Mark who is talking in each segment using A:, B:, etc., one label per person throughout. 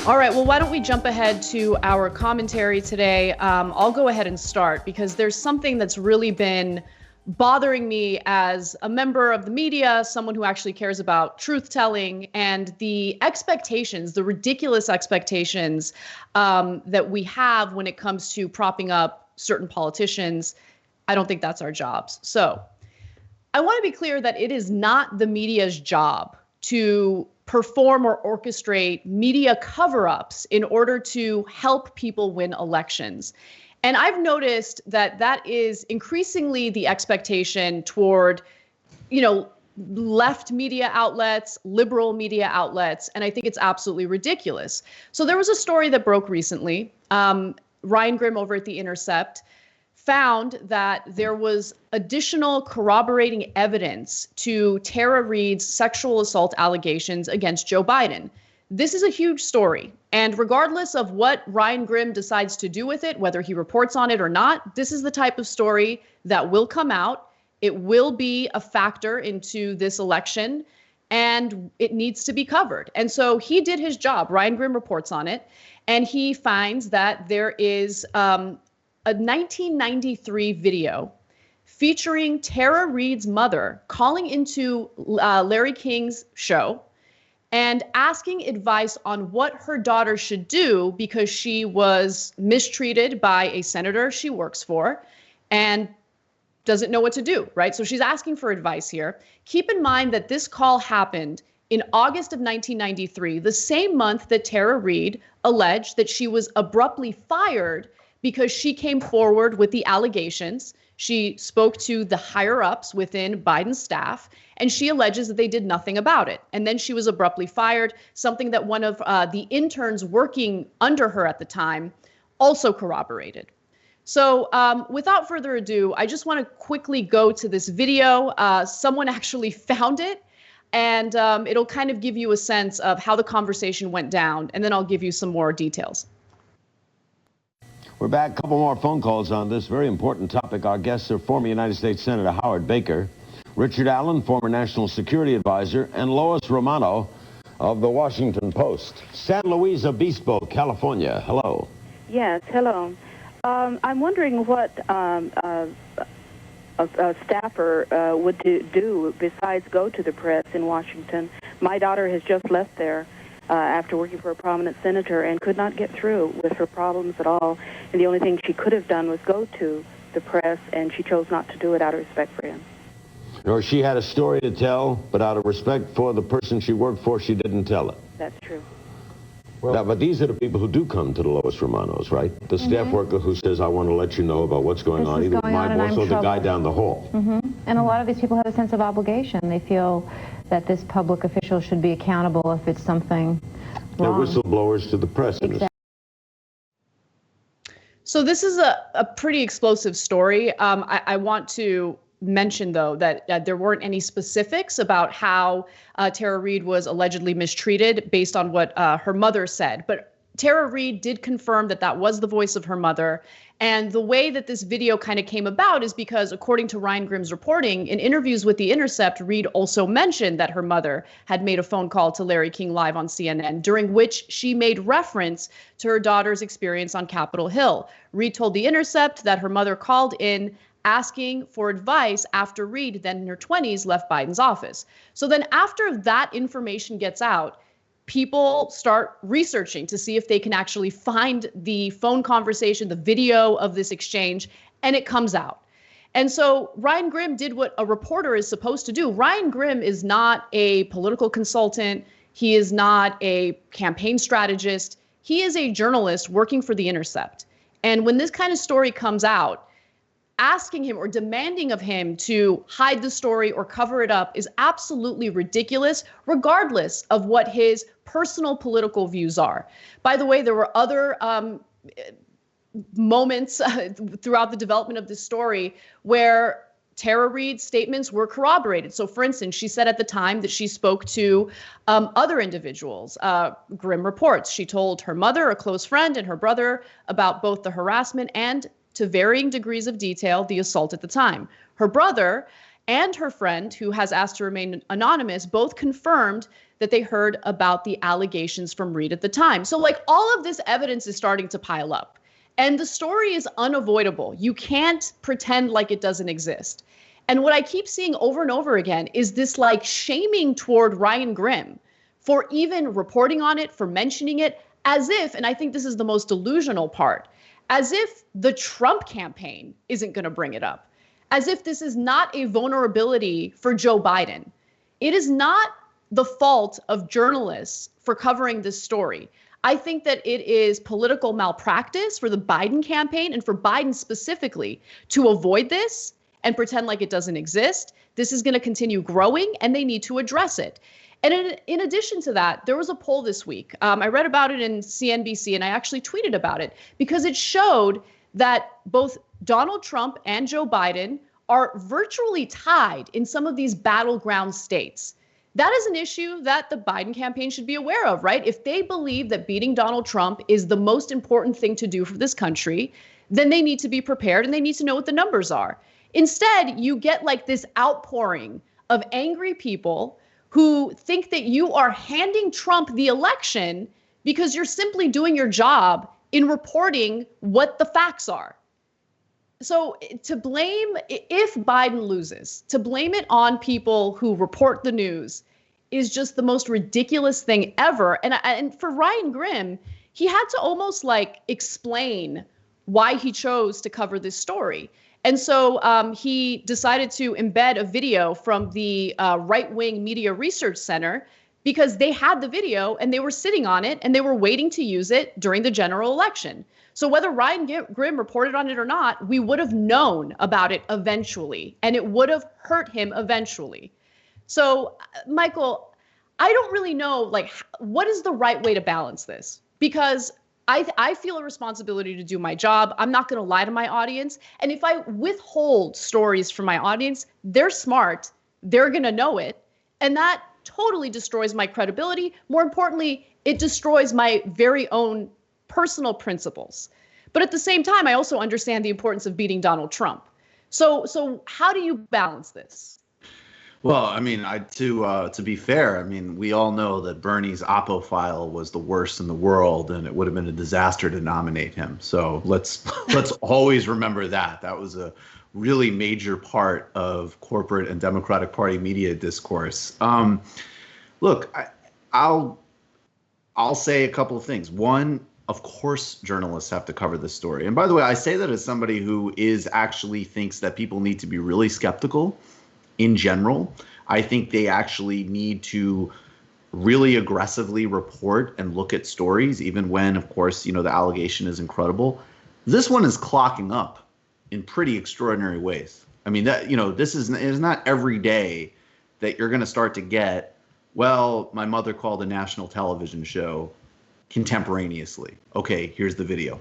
A: All right, well, why don't we jump ahead to our commentary today? I'll go ahead and start because there's something that's really been bothering me as a member of the media, someone who actually cares about truth telling, and the expectations, the ridiculous expectations that we have when it comes to propping up certain politicians. I don't think that's our jobs. So I want to be clear that it is not the media's job to perform or orchestrate media cover-ups in order to help people win elections. And I've noticed that that is increasingly the expectation toward, left media outlets, liberal media outlets, and I think it's absolutely ridiculous. So there was a story that broke recently. Ryan Grim over at The Intercept found that there was additional corroborating evidence to Tara Reade's sexual assault allegations against Joe Biden. This is a huge story. And regardless of what Ryan Grim decides to do with it, whether he reports on it or not, this is the type of story that will come out. It will be a factor into this election, and it needs to be covered. And so he did his job. Ryan Grim reports on it, and he finds that there is a 1993 video featuring Tara Reade's mother calling into Larry King's show and asking advice on what her daughter should do because she was mistreated by a senator she works for and doesn't know what to do, right? So she's asking for advice here. Keep in mind that this call happened in August of 1993, the same month that Tara Reade alleged that she was abruptly fired because she came forward with the allegations. She spoke to the higher ups within Biden's staff, and she alleges that they did nothing about it. And then she was abruptly fired, something that one of the interns working under her at the time also corroborated. So without further ado, I just want to quickly go to this video. Someone actually found it, and it'll kind of give you a sense of how the conversation went down, and then I'll give you some more details.
B: We're back. A couple more phone calls on this very important topic. Our guests are former United States Senator Howard Baker, Richard Allen, former National Security Advisor, and Lois Romano of the Washington Post. San Luis Obispo, California. Hello.
C: Yes, hello. I'm wondering what a staffer would do besides go to the press in Washington. My daughter has just left there after working for a prominent senator and could not get through with her problems at all. And the only thing she could have done was go to the press, and she chose not to do it out of respect for him.
B: Or she had a story to tell, but out of respect for the person she worked for, she didn't tell it.
C: That's true.
B: Well, now, but these are the people who do come to the Lois Romanos, right? The staff worker who says, I want to let you know about what's going on, either with my boss or the guy down the hall.
D: And a lot of these people have a sense of obligation. They feel that this public official should be accountable if it's something wrong.
B: They're whistleblowers to the press.
D: Exactly.
A: So this is a pretty explosive story. I want to mention, though, that there weren't any specifics about how Tara Reade was allegedly mistreated based on what her mother said. But Tara Reade did confirm that that was the voice of her mother. And the way that this video kind of came about is because, according to Ryan Grim's reporting, in interviews with The Intercept, Reade also mentioned that her mother had made a phone call to Larry King live on CNN, during which she made reference to her daughter's experience on Capitol Hill. Reade told The Intercept that her mother called in asking for advice after Reade, then in her 20s, left Biden's office. So then after that information gets out, people start researching to see if they can actually find the phone conversation, the video of this exchange, and it comes out. And so Ryan Grim did what a reporter is supposed to do. Ryan Grim is not a political consultant. He is not a campaign strategist. He is a journalist working for The Intercept. And when this kind of story comes out, asking him or demanding of him to hide the story or cover it up is absolutely ridiculous, regardless of what his personal political views are. By the way, there were other moments throughout the development of this story where Tara Reade's statements were corroborated. So, for instance, she said at the time that she spoke to other individuals. Grim reports she told her mother, a close friend, and her brother about both the harassment and, to varying degrees of detail, the assault at the time. Her brother and her friend, who has asked to remain anonymous, both confirmed that they heard about the allegations from Reade at the time. So like all of this evidence is starting to pile up. And the story is unavoidable. You can't pretend like it doesn't exist. And what I keep seeing over and over again is this like shaming toward Ryan Grimm for even reporting on it, for mentioning it, as if, and I think this is the most delusional part, as if the Trump campaign isn't going to bring it up, as if this is not a vulnerability for Joe Biden. It is not the fault of journalists for covering this story. I think that it is political malpractice for the Biden campaign and for Biden specifically to avoid this and pretend like it doesn't exist. This is going to continue growing and they need to address it. And in addition to that, there was a poll this week. I read about it in CNBC and I actually tweeted about it because it showed that both Donald Trump and Joe Biden are virtually tied in some of these battleground states. That is an issue that the Biden campaign should be aware of, right? If they believe that beating Donald Trump is the most important thing to do for this country, then they need to be prepared and they need to know what the numbers are. Instead, you get like this outpouring of angry people who think that you are handing Trump the election because you're simply doing your job in reporting what the facts are. So to blame, if Biden loses, to blame it on people who report the news is just the most ridiculous thing ever. And for Ryan Grimm, he had to almost like explain why he chose to cover this story. And so he decided to embed a video from the right-wing media research center because they had the video and they were sitting on it and they were waiting to use it during the general election. So whether Ryan Grimm reported on it or not, we would have known about it eventually, and it would have hurt him eventually. So, Michael, I don't really know, like, what is the right way to balance this? Because I feel a responsibility to do my job. I'm not going to lie to my audience. And if I withhold stories from my audience, they're smart. They're going to know it. And that totally destroys my credibility. More importantly, it destroys my very own personal principles. But at the same time, I also understand the importance of beating Donald Trump. So how do you balance this?
E: Well, I mean, to be fair, I mean, we all know that Bernie's Oppo file was the worst in the world, and it would have been a disaster to nominate him. So let's always remember that. That was a really major part of corporate and Democratic Party media discourse. Look, I'll say a couple of things. One, of course, journalists have to cover this story. And by the way, I say that as somebody who actually thinks that people need to be really skeptical in general. I think they actually need to really aggressively report and look at stories, even when, of course, the allegation is incredible. This one is clocking up in pretty extraordinary ways. I mean, that, this is not every day that you're going to start to get, well, my mother called a national television show contemporaneously. Okay, here's the video.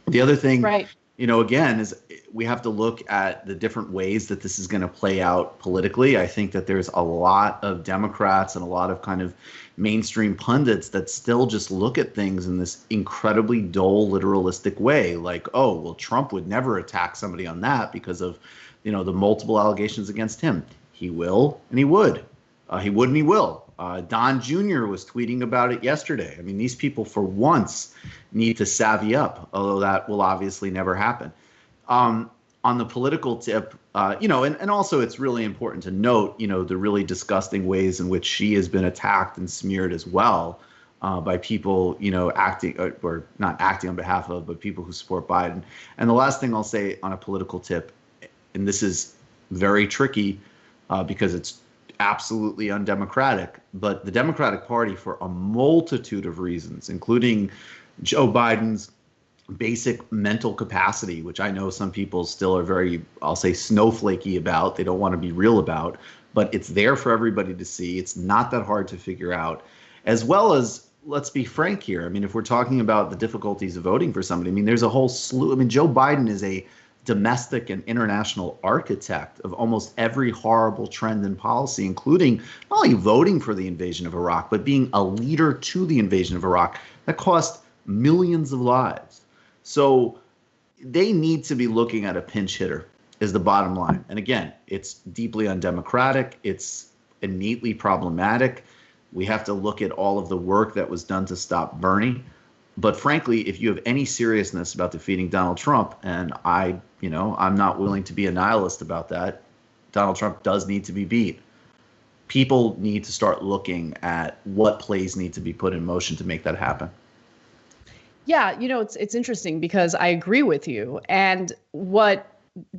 E: The other thing, right, again, is we have to look at the different ways that this is going to play out politically. I think that there's a lot of Democrats and a lot of kind of mainstream pundits that still just look at things in this incredibly dull, literalistic way. Like, oh, well, Trump would never attack somebody on that because of, the multiple allegations against him. He will, and he would. He would and he will. Don Jr. was tweeting about it yesterday. I mean, these people for once need to savvy up, although that will obviously never happen. On the political tip, and also it's really important to note, the really disgusting ways in which she has been attacked and smeared as well by people, acting or not acting on behalf of, but people who support Biden. And the last thing I'll say on a political tip, and this is very tricky because it's absolutely undemocratic, but the Democratic Party, for a multitude of reasons, including Joe Biden's basic mental capacity, which I know some people still are very, I'll say, snowflakey about, they don't want to be real about, but it's there for everybody to see. It's not that hard to figure out, as well as, let's be frank here. I mean, if we're talking about the difficulties of voting for somebody, I mean, there's a whole slew. I mean, Joe Biden is a domestic and international architect of almost every horrible trend in policy, including not only voting for the invasion of Iraq, but being a leader to the invasion of Iraq that cost millions of lives. So they need to be looking at a pinch hitter is the bottom line. And again, it's deeply undemocratic. It's innately problematic. We have to look at all of the work that was done to stop Bernie. But frankly, if you have any seriousness about defeating Donald Trump, and I'm not willing to be a nihilist about that, Donald Trump does need to be beat. People need to start looking at what plays need to be put in motion to make that happen.
A: Yeah, it's interesting because I agree with you. And what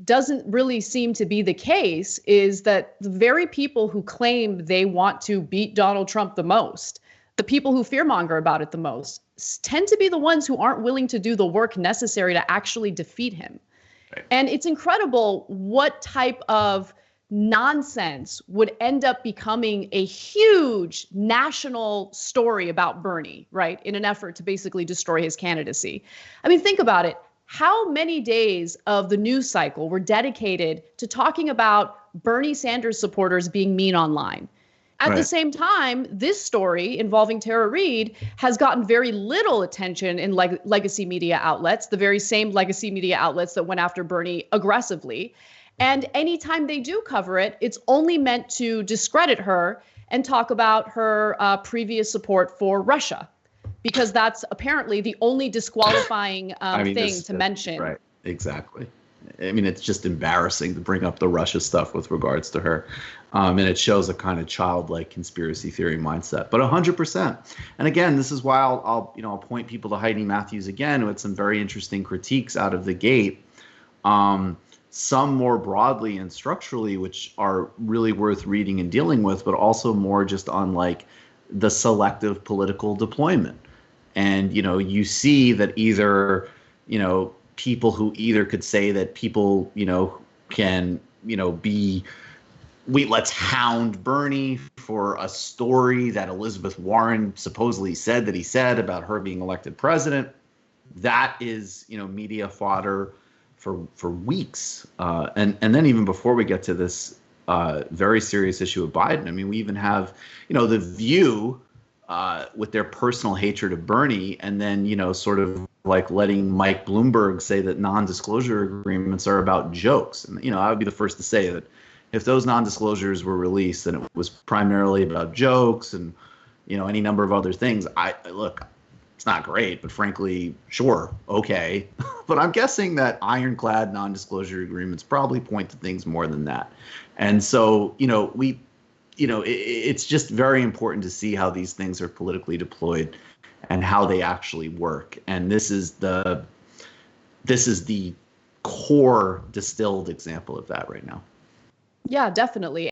A: doesn't really seem to be the case is that the very people who claim they want to beat Donald Trump the most, the people who fearmonger about it the most, tend to be the ones who aren't willing to do the work necessary to actually defeat him. Right. And it's incredible what type of nonsense would end up becoming a huge national story about Bernie, right, in an effort to basically destroy his candidacy. I mean, think about it. How many days of the news cycle were dedicated to talking about Bernie Sanders supporters being mean online? At the same time, this story involving Tara Reade has gotten very little attention in legacy media outlets, the very same legacy media outlets that went after Bernie aggressively. And anytime they do cover it, it's only meant to discredit her and talk about her previous support for Russia, because that's apparently the only disqualifying thing to mention.
E: Right, exactly. I mean, it's just embarrassing to bring up the Russia stuff with regards to her. And it shows a kind of childlike conspiracy theory mindset, but 100%. And again, this is why I'll point people to Heidi Matthews again, who had some very interesting critiques out of the gate. Some more broadly and structurally, which are really worth reading and dealing with, but also more just on like the selective political deployment. And, you see that either, people who either could say that people, can, let's hound Bernie for a story that Elizabeth Warren supposedly said that he said about her being elected president. That is, media fodder for weeks. And then even before we get to this very serious issue of Biden, I mean, we even have, The View with their personal hatred of Bernie, and then, sort of like letting Mike Bloomberg say that non-disclosure agreements are about jokes. And, I would be the first to say that if those non-disclosures were released, then it was primarily about jokes and, any number of other things. Look, it's not great, but frankly, sure, okay. But I'm guessing that ironclad non-disclosure agreements probably point to things more than that. And so, it's just very important to see how these things are politically deployed and how they actually work. And this is the core distilled example of that right now.
A: Yeah, definitely.